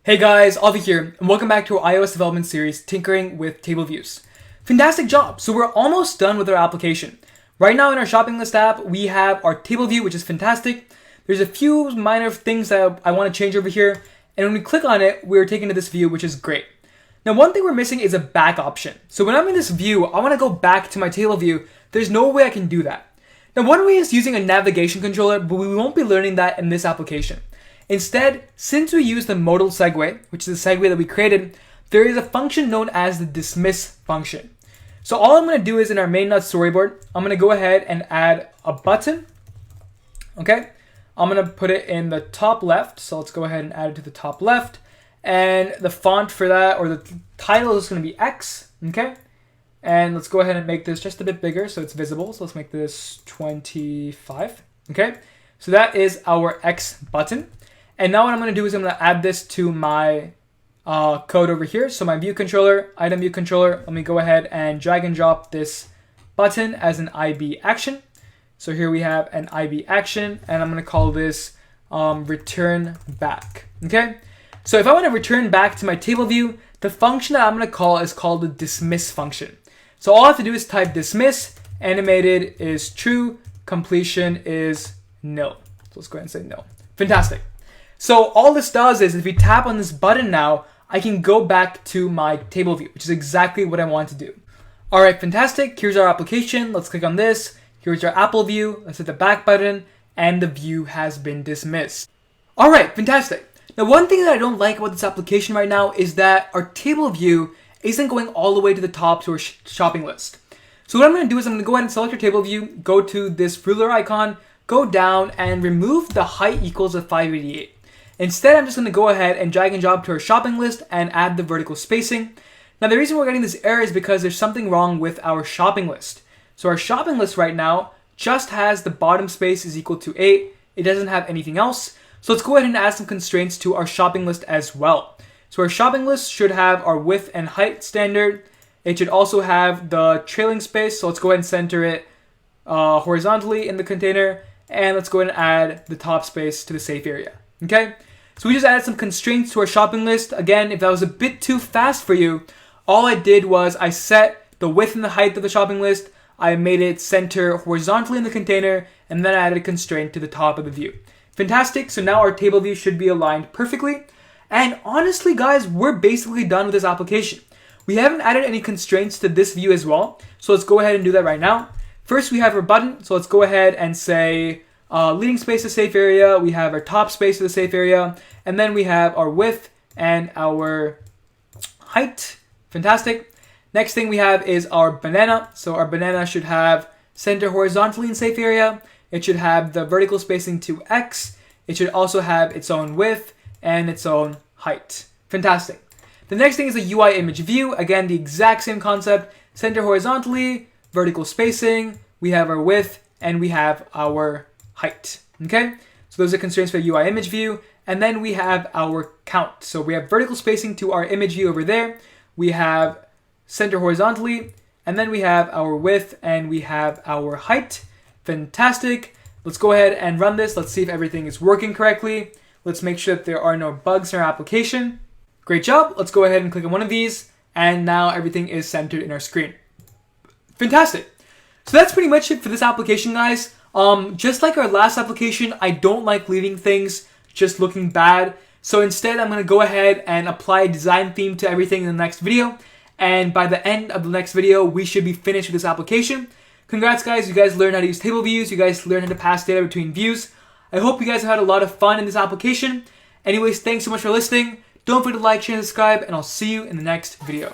Hey guys, Avi here, and welcome back to our iOS development series, Tinkering with Table Views. Fantastic job! So we're almost done with our application. Right now in our shopping list app, we have our table view, which is fantastic. There's a few minor things that I want to change over here, and when we click on it, we're taken to this view, which is great. Now one thing we're missing is a back option. So when I'm in this view, I want to go back to my table view. There's no way I can do that. Now one way is using a navigation controller, but we won't be learning that in this application. Instead, since we use the modal segue, which is the segue that we created, there is a function known as the dismiss function. So all I'm going to do is in our main.storyboard, I'm going to go ahead and add a button. Okay, I'm going to put it in the top left. So let's go ahead and add it to the top left. And the font for that, or the title, is going to be X. Okay, and let's go ahead and make this just a bit bigger so it's visible. So let's make this 25. Okay, so that is our X button. And now what I'm going to do is I'm going to add this to my code over here. So my view controller, item view controller, let me go ahead and drag and drop this button as an IB action. So here we have an IB action, and I'm going to call this return back. Okay. So if I want to return back to my table view, the function that I'm going to call is called the dismiss function. So all I have to do is type dismiss, animated is true, completion is nil. So let's go ahead and say no. Fantastic. So all this does is if we tap on this button now, I can go back to my table view, which is exactly what I want to do. All right, fantastic. Here's our application. Let's click on this. Here's our Apple view. Let's hit the back button, and the view has been dismissed. All right, fantastic. Now, one thing that I don't like about this application right now is that our table view isn't going all the way to the top to our shopping list. So what I'm going to do is I'm going to go ahead and select our table view, go to this ruler icon, go down, and remove the height equals of 588. Instead, I'm just going to go ahead and drag and drop to our shopping list and add the vertical spacing. Now, the reason we're getting this error is because there's something wrong with our shopping list. So our shopping list right now just has the bottom space is equal to 8. It doesn't have anything else. So let's go ahead and add some constraints to our shopping list as well. So our shopping list should have our width and height standard. It should also have the trailing space. So let's go ahead and center it horizontally in the container. And let's go ahead and add the top space to the safe area. Okay, so we just added some constraints to our shopping list. Again, if that was a bit too fast for you, all I did was I set the width and the height of the shopping list. I made it center horizontally in the container, and then I added a constraint to the top of the view. Fantastic. So now our table view should be aligned perfectly. And honestly, guys, we're basically done with this application. We haven't added any constraints to this view as well. So let's go ahead and do that right now. First, we have our button. So let's go ahead and say leading space to safe area. We have our top space to the safe area. And then we have our width and our height. Fantastic. Next thing we have is our banana. So our banana should have center horizontally in safe area. It should have the vertical spacing to X. It should also have its own width and its own height. Fantastic. The next thing is the UI image view. Again, the exact same concept. Center horizontally, vertical spacing. We have our width and we have our height. Okay, so those are constraints for the UI image view. And then we have our count. So we have vertical spacing to our image view over there. We have center horizontally, and then we have our width and we have our height. Fantastic. Let's go ahead and run this. Let's see if everything is working correctly. Let's make sure that there are no bugs in our application. Great job. Let's go ahead and click on one of these, and now everything is centered in our screen. Fantastic. So that's pretty much it for this application, guys. Just like our last application, I don't like leaving things just looking bad. So instead, I'm going to go ahead and apply a design theme to everything in the next video. And by the end of the next video, we should be finished with this application. Congrats, guys. You guys learned how to use table views. You guys learned how to pass data between views. I hope you guys have had a lot of fun in this application. Anyways, thanks so much for listening. Don't forget to like, share, and subscribe, and I'll see you in the next video.